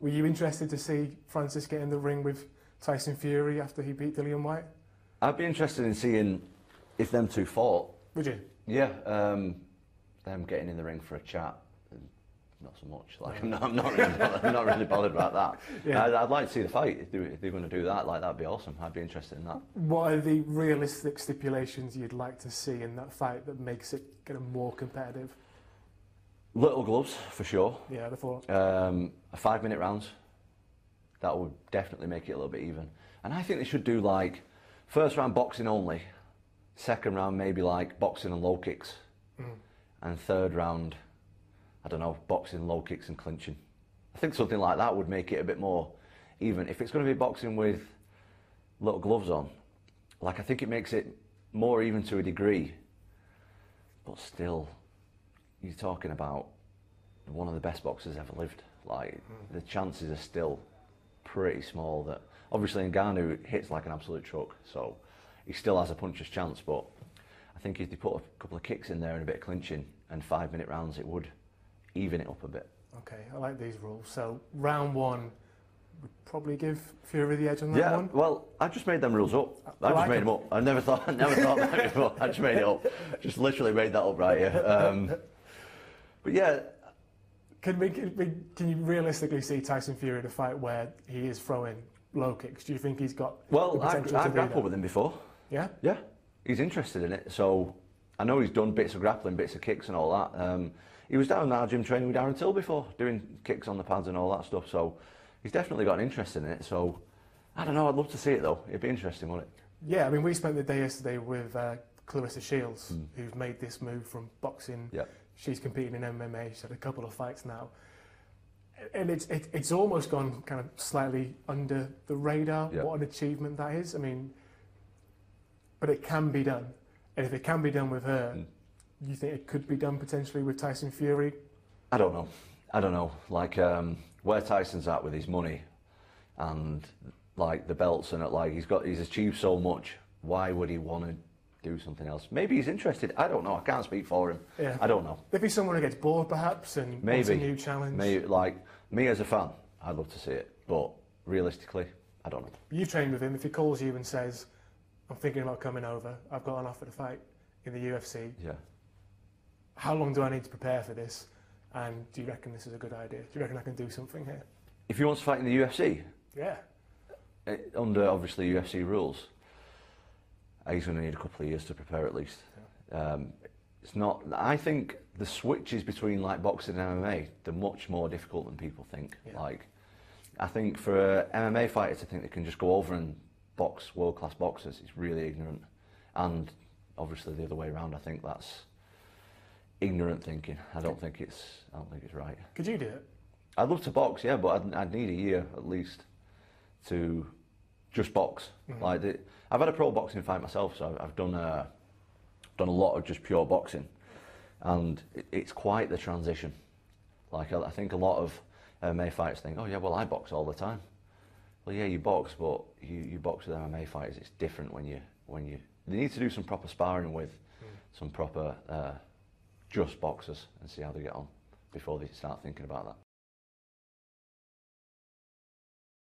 Were you interested to see Francis get in the ring with Tyson Fury after he beat Dillian White? I'd be interested in seeing if them two fought. Would you? Yeah, them getting in the ring for a chat. Not so much. Like I'm not really bothered about that. Yeah. I'd like to see the fight. If they're going to do that, like that'd be awesome. I'd be interested in that. What are the realistic stipulations you'd like to see in that fight that makes it kind of more competitive? Little gloves for sure. Yeah, the four. A 5-minute rounds. That would definitely make it a little bit even. And I think they should do like first round boxing only, second round maybe like boxing and low kicks, and third round, I don't know, boxing, low kicks and clinching. I think something like that would make it a bit more even. If it's going to be boxing with little gloves on, like I think it makes it more even to a degree, but still, you're talking about one of the best boxers ever lived. Like the chances are still pretty small that, obviously Ngannou hits like an absolute truck, so he still has a puncher's chance, but I think if they put a couple of kicks in there and a bit of clinching and 5-minute rounds, it would even it up a bit. Okay, I like these rules. So round one would probably give Fury the edge on that one? Yeah, well, I just made them rules up. I just made them up. I never thought about it before. I just made it up. Just literally made that up right here. But yeah. Can you realistically see Tyson Fury in a fight where he is throwing low kicks? Do you think he's got the potential I've grappled with him before. Yeah? Yeah. He's interested in it. So I know he's done bits of grappling, bits of kicks and all that. He was down in our gym training with Darren Till before, doing kicks on the pads and all that stuff. So he's definitely got an interest in it. So I don't know, I'd love to see it though. It'd be interesting, wouldn't it? Yeah, I mean, we spent the day yesterday with Clarissa Shields, who's made this move from boxing. Yeah. She's competing in MMA. She's had a couple of fights now. And it's almost gone kind of slightly under the radar, what an achievement that is. I mean, but it can be done. And if it can be done with her, you think it could be done potentially with Tyson Fury? I don't know. Like where Tyson's at with his money and like the belts and like he's achieved so much. Why would he want to do something else? Maybe he's interested. I don't know. I can't speak for him. Yeah. I don't know. If he's someone who gets bored perhaps and wants a new challenge. Maybe, like me as a fan, I'd love to see it. But realistically, I don't know. You've trained with him. If he calls you and says, I'm thinking about coming over, I've got an offer to fight in the UFC. Yeah. How long do I need to prepare for this? And do you reckon this is a good idea? Do you reckon I can do something here? If he wants to fight in the UFC? Yeah. Under obviously UFC rules, he's going to need a couple of years to prepare at least. Yeah. It's not. I think the switches between like boxing and MMA, they're much more difficult than people think. Yeah. Like, I think for MMA fighters to think they can just go over and box world-class boxers is really ignorant, and obviously the other way around. I think that's ignorant thinking. I don't think it's right. Could you do it? I'd love to box, yeah, but I'd need a year at least to just box. Like I've had a pro boxing fight myself, so I've done a lot of just pure boxing, and it's quite the transition. Like I think a lot of MMA fighters think, oh yeah, well I box all the time. Well yeah, you box, but you box with MMA fighters. It's different when you they need to do some proper sparring with some proper just boxers and see how they get on before they start thinking about that.